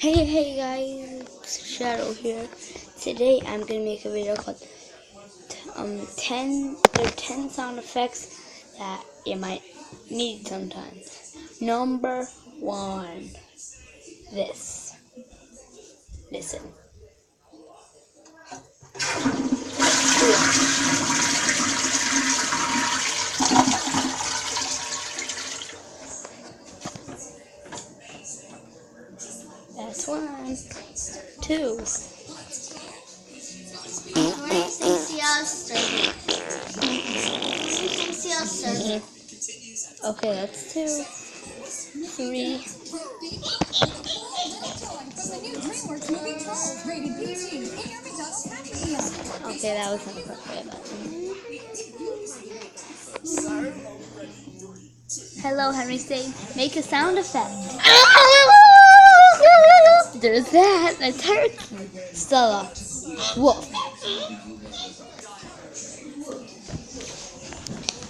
Hey guys, Shadow here. Today I'm gonna make a video called 10 sound effects that you might need sometimes. Number 1, this. Listen. That's 1, 2. Okay, that's 2, 3. Okay, that was inappropriate. Hello, Henry, say, make a sound effect. There's that, a turkey. Stella, wolf.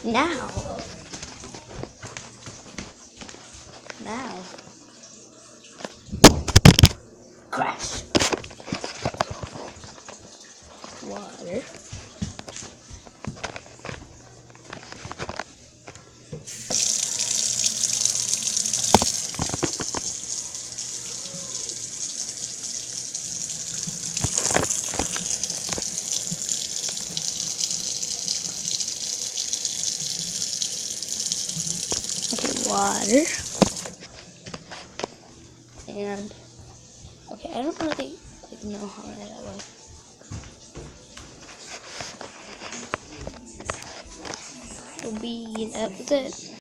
Now, crash. Water. Okay, water. And, okay, I don't really know how many that was. That was it.